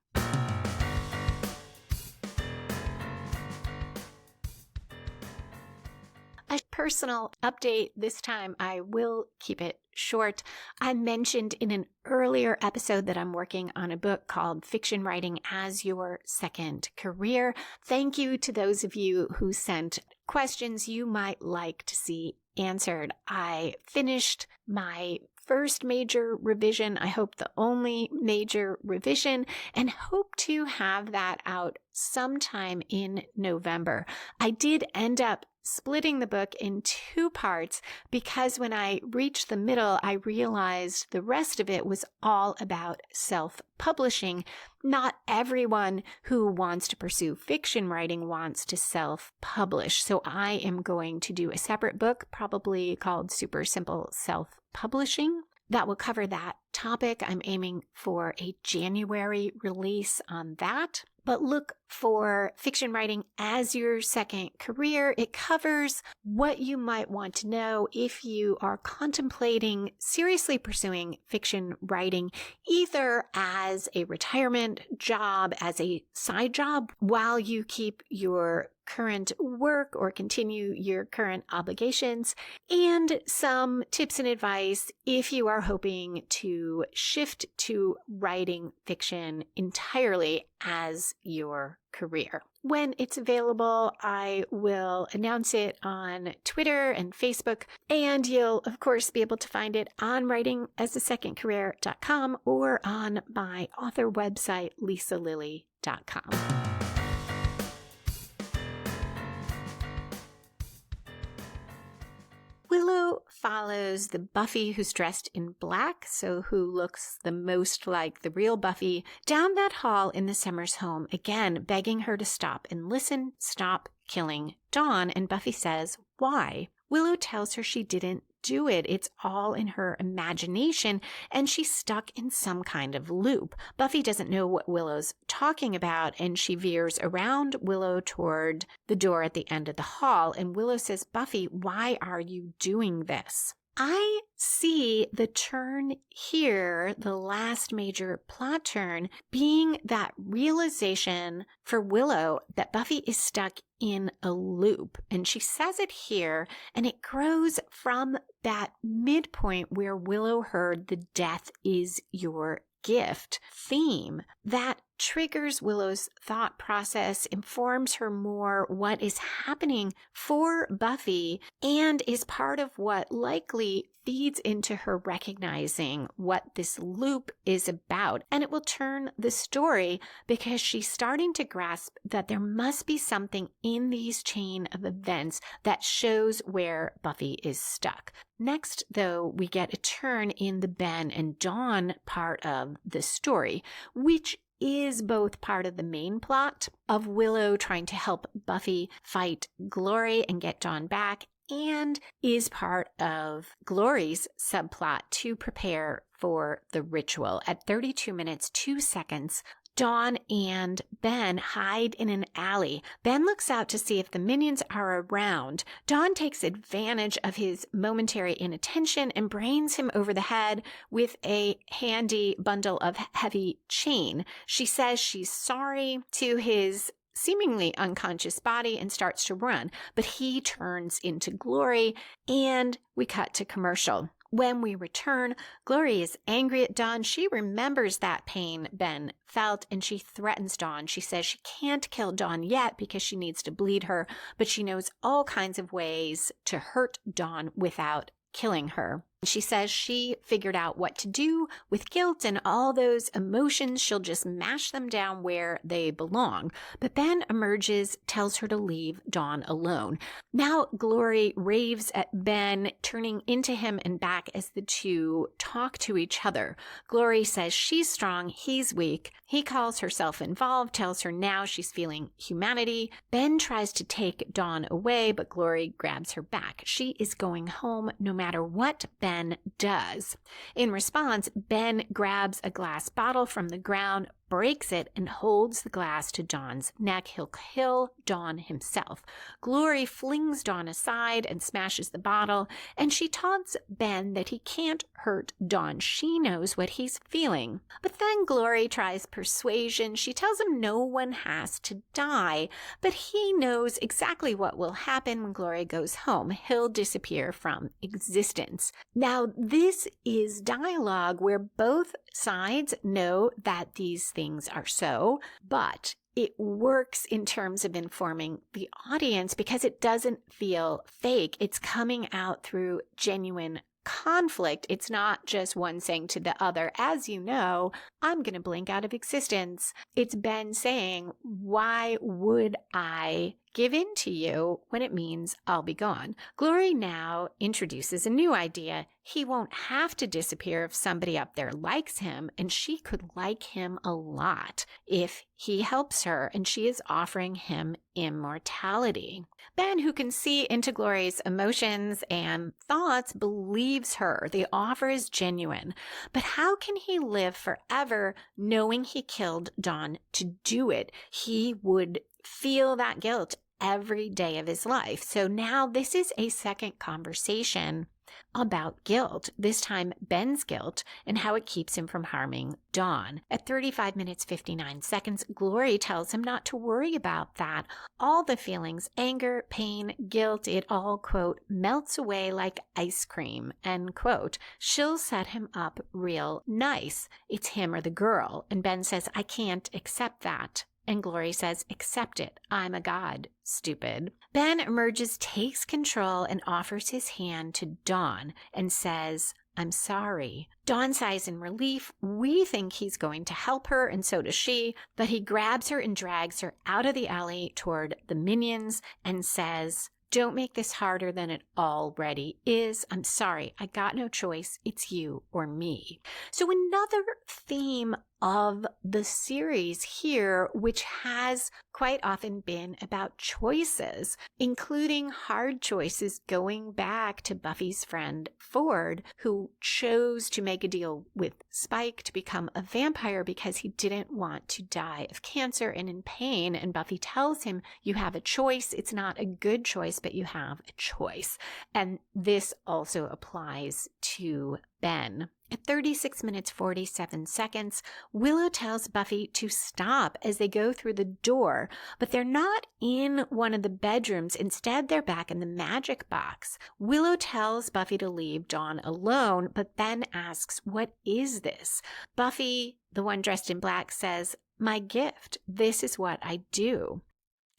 A personal update this time. I will keep it short. I mentioned in an earlier episode that I'm working on a book called Fiction Writing as Your Second Career. Thank you to those of you who sent questions you might like to see answered. I finished my first major revision, I hope the only major revision, and hope to have that out sometime in November. I did end up splitting the book in 2 parts because when I reached the middle, I realized the rest of it was all about self-publishing. Not everyone who wants to pursue fiction writing wants to self-publish. So I am going to do a separate book, probably called Super Simple Self-Publishing, that will cover that topic. I'm aiming for a January release on that. But look for Fiction Writing as Your Second Career. It covers what you might want to know if you are contemplating seriously pursuing fiction writing, either as a retirement job, as a side job, while you keep your current work or continue your current obligations, and some tips and advice if you are hoping to shift to writing fiction entirely as your career. When it's available, I will announce it on Twitter and Facebook, and you'll, of course, be able to find it on writingasasecondcareer.com or on my author website, lisalilly.com. Willow follows the Buffy who's dressed in black, so who looks the most like the real Buffy, down that hall in the Summers home, again begging her to stop and listen, stop killing Dawn, and Buffy says, why? Willow tells her she didn't do it. It's all in her imagination, and she's stuck in some kind of loop. Buffy doesn't know what Willow's talking about, and she veers around Willow toward the door at the end of the hall, and Willow says, Buffy, why are you doing this? I see the turn here, the last major plot turn, being that realization for Willow that Buffy is stuck in a loop. And she says it here, and it grows from that midpoint where Willow heard the death is your gift theme that triggers Willow's thought process, informs her more what is happening for Buffy, and is part of what likely feeds into her recognizing what this loop is about. And it will turn the story because she's starting to grasp that there must be something in these chain of events that shows where Buffy is stuck. Next, though, we get a turn in the Ben and Dawn part of the story, which is both part of the main plot of Willow trying to help Buffy fight Glory and get Dawn back, and is part of Glory's subplot to prepare for the ritual. At 32 minutes, 2 seconds, Dawn and Ben hide in an alley. Ben looks out to see if the minions are around. Dawn takes advantage of his momentary inattention and brains him over the head with a handy bundle of heavy chain. She says she's sorry to his seemingly unconscious body and starts to run, but he turns into Glory, and we cut to commercial. When we return, Glory is angry at Dawn. She remembers that pain Ben felt, and she threatens Dawn. She says she can't kill Dawn yet because she needs to bleed her, but she knows all kinds of ways to hurt Dawn without killing her. She says she figured out what to do with guilt and all those emotions. She'll just mash them down where they belong. But Ben emerges, tells her to leave Dawn alone. Now Glory raves at Ben, turning into him and back as the two talk to each other. Glory says she's strong, he's weak. He calls herself involved, tells her now she's feeling humanity. Ben tries to take Dawn away, but Glory grabs her back. She is going home no matter what Ben does. In response, Ben grabs a glass bottle from the ground, breaks it and holds the glass to Dawn's neck. He'll kill Dawn himself. Glory flings Dawn aside and smashes the bottle, and she taunts Ben that he can't hurt Dawn. She knows what he's feeling. But then Glory tries persuasion. She tells him no one has to die, but he knows exactly what will happen when Glory goes home. He'll disappear from existence. Now, this is dialogue where both sides know that these things are so, but it works in terms of informing the audience because it doesn't feel fake. It's coming out through genuine conflict. It's not just one saying to the other, as you know, I'm going to blink out of existence. It's Ben saying, why would I give in to you when it means I'll be gone? Glory now introduces a new idea. He won't have to disappear if somebody up there likes him, and she could like him a lot if he helps her, and she is offering him immortality. Ben, who can see into Glory's emotions and thoughts, believes her. The offer is genuine. But how can he live forever knowing he killed Dawn to do it? He would feel that guilt every day of his life. So now this is a second conversation about guilt, this time Ben's guilt and how it keeps him from harming Dawn. At 35 minutes 59 seconds, Glory tells him not to worry about that. All the feelings, anger, pain, guilt, it all, quote, melts away like ice cream, end quote. She'll set him up real nice. It's him or the girl. And Ben says, I can't accept that. And Glory says, accept it. I'm a god, stupid. Ben emerges, takes control, and offers his hand to Dawn and says, I'm sorry. Dawn sighs in relief. We think he's going to help her, and so does she, but he grabs her and drags her out of the alley toward the minions and says, don't make this harder than it already is. I'm sorry. I got no choice. It's you or me. So another theme of the series here, which has quite often been about choices, including hard choices going back to Buffy's friend Ford, who chose to make a deal with Spike to become a vampire because he didn't want to die of cancer and in pain. And Buffy tells him, you have a choice. It's not a good choice, but you have a choice. And this also applies to Ben. At 36 minutes 47 seconds, Willow tells Buffy to stop as they go through the door, but they're not in one of the bedrooms. Instead, they're back in the magic box. Willow tells Buffy to leave Dawn alone, but then asks, what is this? Buffy, the one dressed in black, says, my gift. This is what I do.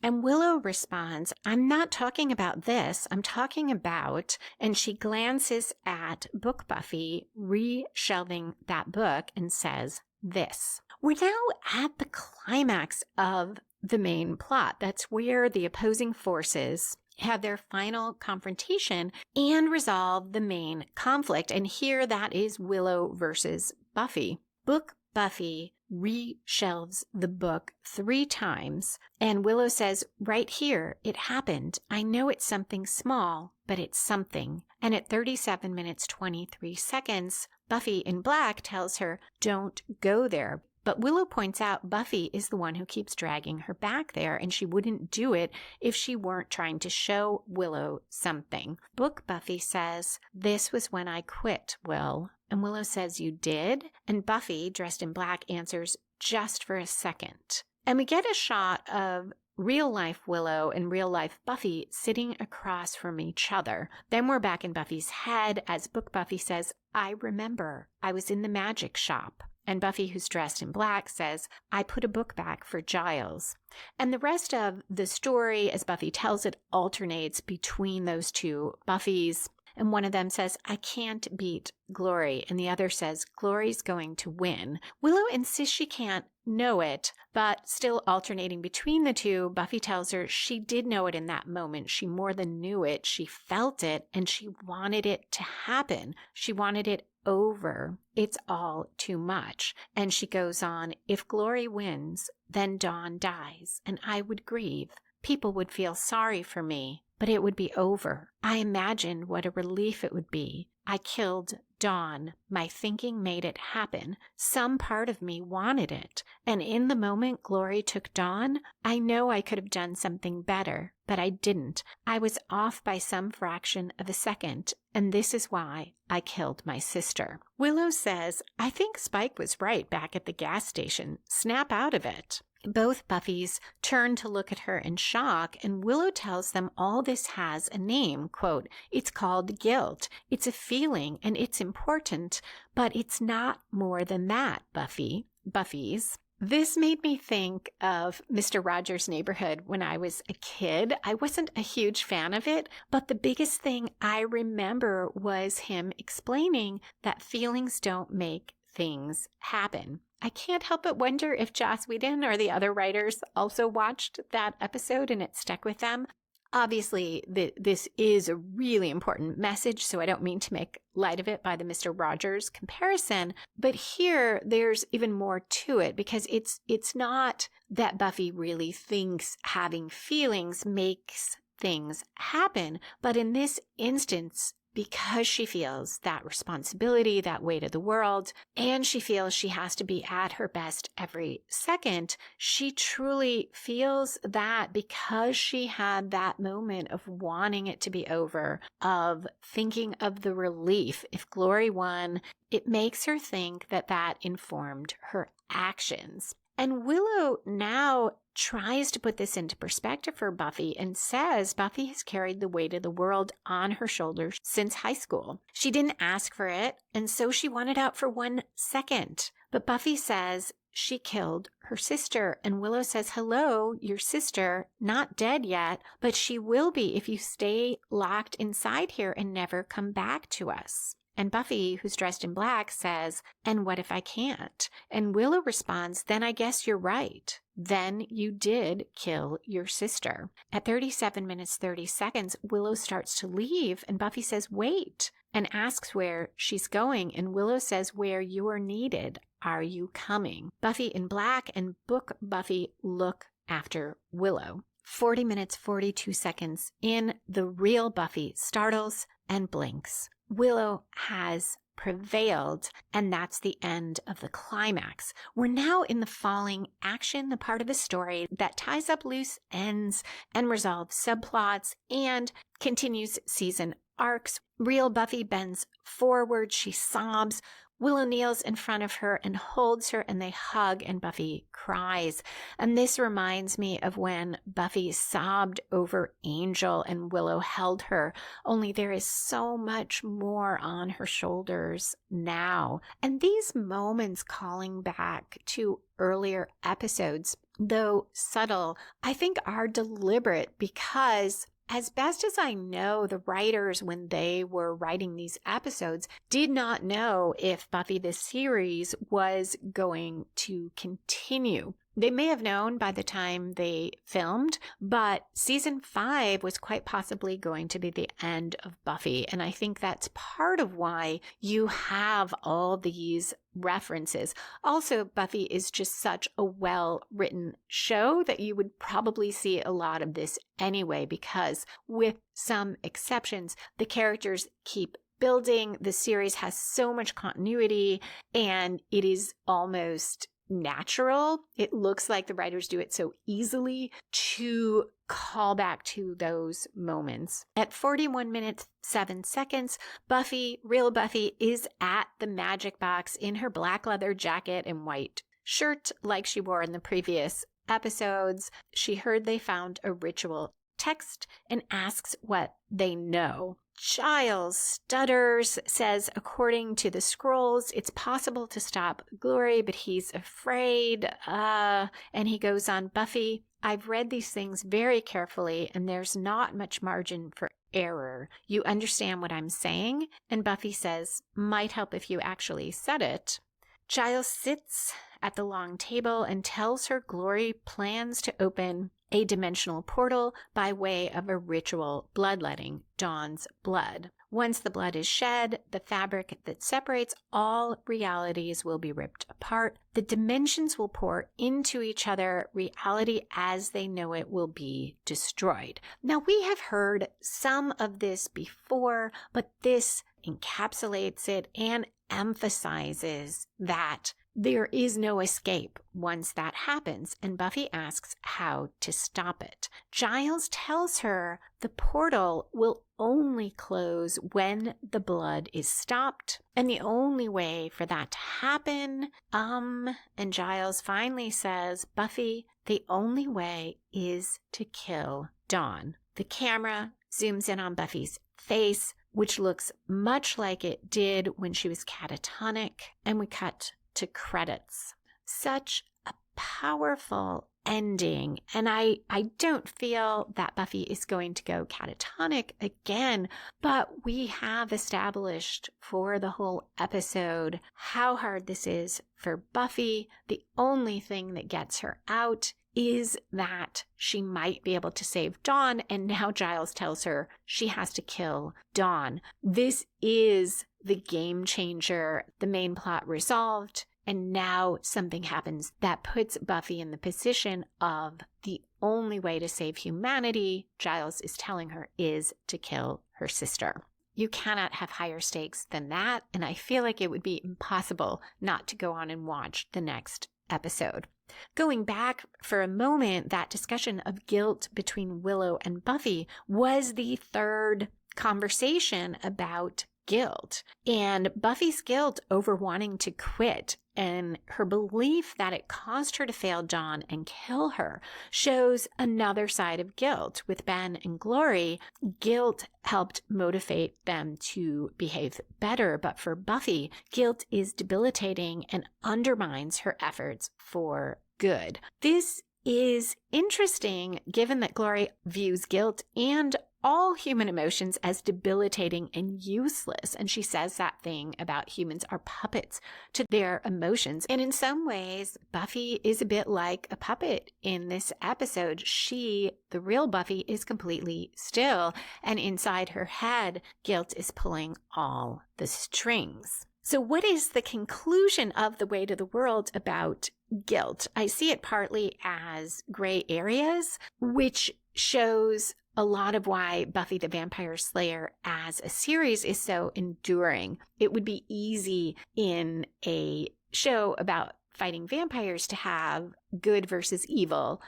And Willow responds, I'm not talking about this. I'm talking about, and she glances at Book Buffy, re-shelving that book, and says, this. We're now at the climax of the main plot. That's where the opposing forces have their final confrontation and resolve the main conflict. And here that is Willow versus Buffy. Book Buffy re-shelves the book 3 times, and Willow says, right here, it happened. I know it's something small, but it's something. And at 37 minutes 23 seconds, Buffy in black tells her, don't go there. But Willow points out Buffy is the one who keeps dragging her back there, and she wouldn't do it if she weren't trying to show Willow something. Book Buffy says, this was when I quit, Will. And Willow says, you did? And Buffy, dressed in black, answers, just for a second. And we get a shot of real-life Willow and real-life Buffy sitting across from each other. Then we're back in Buffy's head as Book Buffy says, I remember. I was in the magic shop. And Buffy, who's dressed in black, says, I put a book back for Giles. And the rest of the story, as Buffy tells it, alternates between those two Buffys. And one of them says, I can't beat Glory. And the other says, Glory's going to win. Willow insists she can't know it, but still alternating between the two, Buffy tells her she did know it in that moment. She more than knew it. She felt it, and she wanted it to happen. She wanted it over. It's all too much. And she goes on, if Glory wins, then Dawn dies, and I would grieve. People would feel sorry for me, but it would be over. I imagined what a relief it would be. I killed Dawn. My thinking made it happen. Some part of me wanted it. And in the moment Glory took Dawn, I know I could have done something better, but I didn't. I was off by some fraction of a second, and this is why I killed my sister. Willow says, I think Spike was right back at the gas station. Snap out of it. Both Buffys turn to look at her in shock, and Willow tells them all this has a name. Quote, it's called guilt. It's a feeling, and it's important, but it's not more than that, Buffys. This made me think of Mr. Rogers' Neighborhood when I was a kid. I wasn't a huge fan of it, but the biggest thing I remember was him explaining that feelings don't make things happen. I can't help but wonder if Joss Whedon or the other writers also watched that episode and it stuck with them. Obviously, this is a really important message, so I don't mean to make light of it by the Mr. Rogers comparison, but here there's even more to it because it's not that Buffy really thinks having feelings makes things happen, but in this instance, because she feels that responsibility, that weight of the world, and she feels she has to be at her best every second, she truly feels that because she had that moment of wanting it to be over, of thinking of the relief if Glory won, it makes her think that that informed her actions. And Willow now tries to put this into perspective for Buffy and says Buffy has carried the weight of the world on her shoulders since high school. She didn't ask for it, and so she wanted out for 1 second. But Buffy says she killed her sister, and Willow says, hello, your sister, not dead yet, but she will be if you stay locked inside here and never come back to us. And Buffy, who's dressed in black, says, and what if I can't? And Willow responds, then I guess you're right. Then you did kill your sister. At 37 minutes, 30 seconds, Willow starts to leave, and Buffy says, wait, and asks where she's going. And Willow says, where you're needed. Are you coming? Buffy in black and Book Buffy look after Willow. 40 minutes, 42 seconds in, the real Buffy startles and blinks. Willow has prevailed, and that's the end of the climax. We're now in the falling action, the part of the story that ties up loose ends and resolves subplots and continues season arcs. Real Buffy bends forward, she sobs. Willow kneels in front of her and holds her, and they hug, and Buffy cries. And this reminds me of when Buffy sobbed over Angel and Willow held her, only there is so much more on her shoulders now. And these moments calling back to earlier episodes, though subtle, I think are deliberate because as best as I know, the writers, when they were writing these episodes, did not know if Buffy the series was going to continue. They may have known by the time they filmed, but season 5 was quite possibly going to be the end of Buffy. And I think that's part of why you have all these references. Also, Buffy is just such a well-written show that you would probably see a lot of this anyway, because with some exceptions, the characters keep building. The series has so much continuity, and it is almost natural. It looks like the writers do it so easily to call back to those moments. At 41 minutes, 7 seconds, Buffy, real Buffy, is at the magic box in her black leather jacket and white shirt like she wore in the previous episodes. She heard they found a ritual text and asks what they know. Giles stutters, says, according to the scrolls, it's possible to stop Glory, but he's afraid. And he goes on, Buffy, I've read these things very carefully, and there's not much margin for error. You understand what I'm saying? And Buffy says, might help if you actually said it. Giles sits at the long table and tells her Glory plans to open a dimensional portal by way of a ritual bloodletting, Dawn's blood. Once the blood is shed, the fabric that separates all realities will be ripped apart. The dimensions will pour into each other. Reality as they know it will be destroyed. Now, we have heard some of this before, but this encapsulates it and emphasizes that there is no escape once that happens, and Buffy asks how to stop it. Giles tells her the portal will only close when the blood is stopped, and the only way for that to happen, and Giles finally says, Buffy, the only way is to kill Dawn. The camera zooms in on Buffy's face, which looks much like it did when she was catatonic, and we cut to credits. Such a powerful ending, and I don't feel that Buffy is going to go catatonic again, but we have established for the whole episode how hard this is for Buffy. The only thing that gets her out is that she might be able to save Dawn, and now Giles tells her she has to kill Dawn. This is the game changer, the main plot resolved, and now something happens that puts Buffy in the position of the only way to save humanity, Giles is telling her, is to kill her sister. You cannot have higher stakes than that, and I feel like it would be impossible not to go on and watch the next episode. Going back for a moment, that discussion of guilt between Willow and Buffy was the third conversation about guilt, and Buffy's guilt over wanting to quit and her belief that it caused her to fail Dawn and kill her shows another side of guilt. With Ben and Glory, guilt helped motivate them to behave better, but for Buffy, guilt is debilitating and undermines her efforts for good. This is interesting given that Glory views guilt and all human emotions as debilitating and useless. And she says that thing about humans are puppets to their emotions. And in some ways, Buffy is a bit like a puppet in this episode. She, the real Buffy, is completely still. And inside her head, guilt is pulling all the strings. So what is the conclusion of The Weight of the World about guilt? I see it partly as gray areas, which shows a lot of why Buffy the Vampire Slayer as a series is so enduring. It would be easy in a show about fighting vampires to have good versus evil,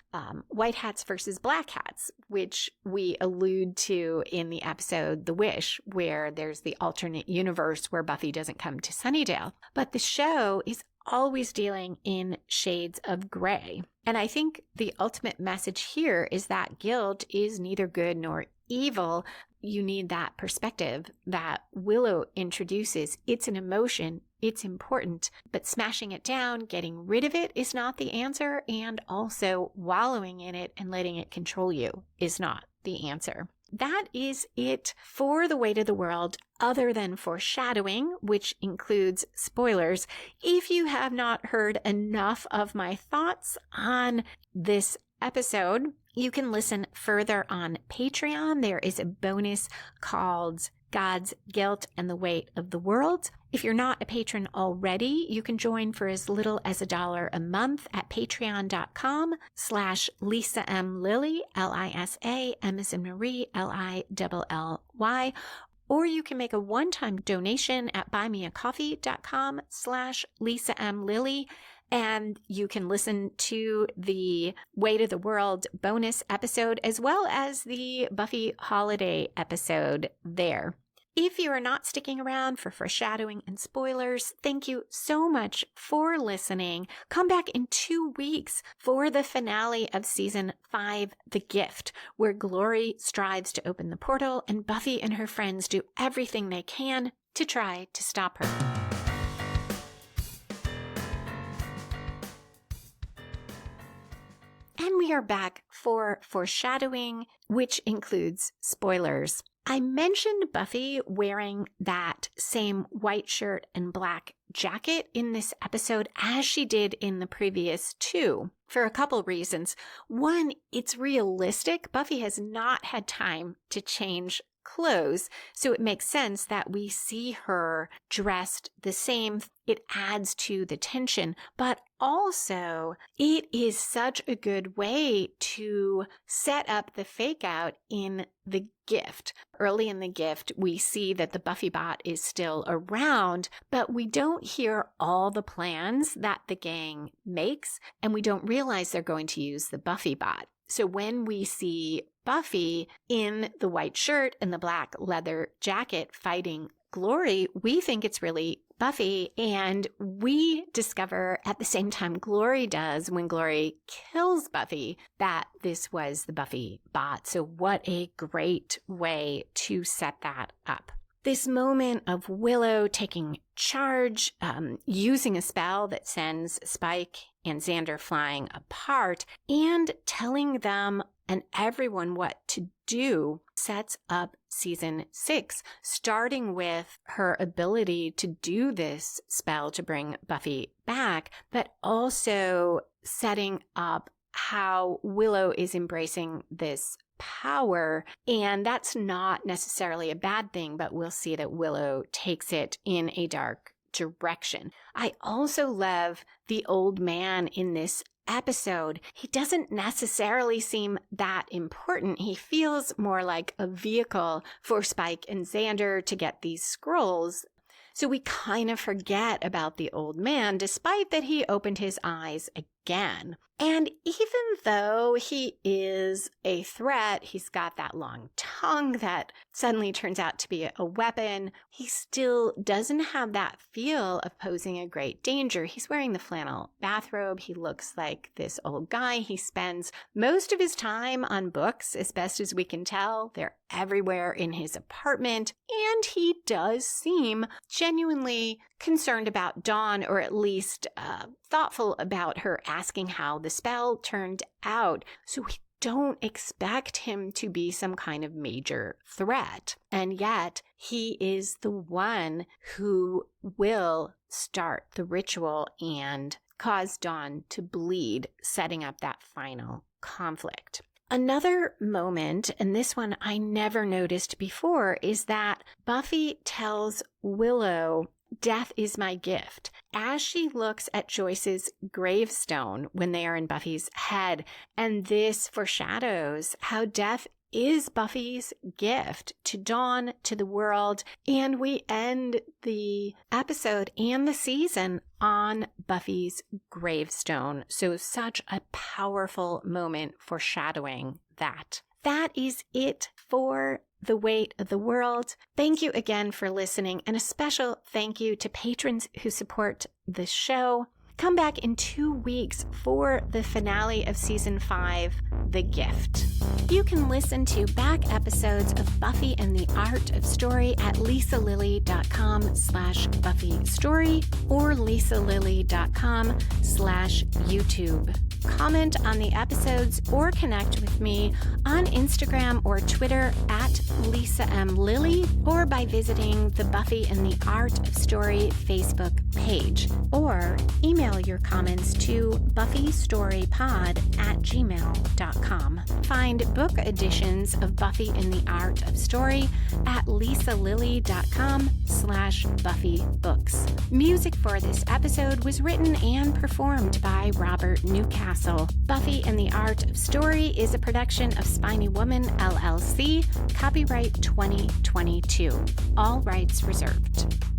white hats versus black hats, which we allude to in the episode The Wish, where there's the alternate universe where Buffy doesn't come to Sunnydale. But the show is always dealing in shades of gray. And I think the ultimate message here is that guilt is neither good nor evil. You need that perspective that Willow introduces. It's an emotion. It's important, but smashing it down, getting rid of it is not the answer. And also wallowing in it and letting it control you is not the answer. That is it for The Weight of the World, other than foreshadowing, which includes spoilers. If you have not heard enough of my thoughts on this episode, you can listen further on Patreon. There is a bonus called God's Guilt and the Weight of the World. If you're not a patron already, you can join for as little as $1 a month at patreon.com/Lisa M. Lilly, Lisa, M as in Marie, Lilly, or you can make a one-time donation at buymeacoffee.com/Lisa M. Lilly. And you can listen to the Weight of the World bonus episode as well as the Buffy holiday episode there. If you are not sticking around for foreshadowing and spoilers, thank you so much for listening. Come back in 2 weeks for the finale of season 5, The Gift, where Glory strives to open the portal and Buffy and her friends do everything they can to try to stop her. And we are back for foreshadowing, which includes spoilers. I mentioned Buffy wearing that same white shirt and black jacket in this episode as she did in the previous 2 for a couple reasons. One, it's realistic. Buffy has not had time to change clothes. So it makes sense that we see her dressed the same. It adds to the tension, but also it is such a good way to set up the fake out in the gift. Early in the gift, we see that the Buffy bot is still around, but we don't hear all the plans that the gang makes, and we don't realize they're going to use the Buffy bot. So when we see Buffy in the white shirt and the black leather jacket fighting Glory, we think it's really Buffy, and we discover at the same time Glory does when Glory kills Buffy that this was the Buffy bot. So what a great way to set that up. This moment of Willow taking charge, using a spell that sends Spike and Xander flying apart, and telling them and everyone what to do sets up season 6, starting with her ability to do this spell to bring Buffy back, but also setting up how Willow is embracing this power. And that's not necessarily a bad thing, but we'll see that Willow takes it in a dark direction. I also love the old man in this episode. He doesn't necessarily seem that important. He feels more like a vehicle for Spike and Xander to get these scrolls. So we kind of forget about the old man, despite that he opened his eyes again. And even though he is a threat, he's got that long tongue that suddenly turns out to be a weapon. He still doesn't have that feel of posing a great danger. He's wearing the flannel bathrobe. He looks like this old guy. He spends most of his time on books, as best as we can tell. They're everywhere in his apartment. And he does seem genuinely concerned about Dawn, or at least thoughtful about her asking how the spell turned out. So we don't expect him to be some kind of major threat. And yet he is the one who will start the ritual and cause Dawn to bleed, setting up that final conflict. Another moment, and this one I never noticed before, is that Buffy tells Willow, "Death is my gift," as she looks at Joyce's gravestone when they are in Buffy's head. And this foreshadows how death is Buffy's gift to Dawn, to the world. And we end the episode and the season on Buffy's gravestone. So such a powerful moment foreshadowing that. That is it for The Weight of the World. Thank you again for listening, and a special thank you to patrons who support the show. Come back in 2 weeks for the finale of Season 5, The Gift. You can listen to back episodes of Buffy and the Art of Story at lisalily.com/BuffyStory or lisalily.com/YouTube. Comment on the episodes or connect with me on Instagram or Twitter at Lisa M. Lilly, or by visiting the Buffy and the Art of Story Facebook page, or email your comments to buffystorypod@gmail.com. Find book editions of Buffy and the Art of Story at lisalily.com/BuffyBooks. Music for this episode was written and performed by Robert Newcastle. Buffy and the Art of Story is a production of Spiny Woman, LLC, copyright 2022. All rights reserved.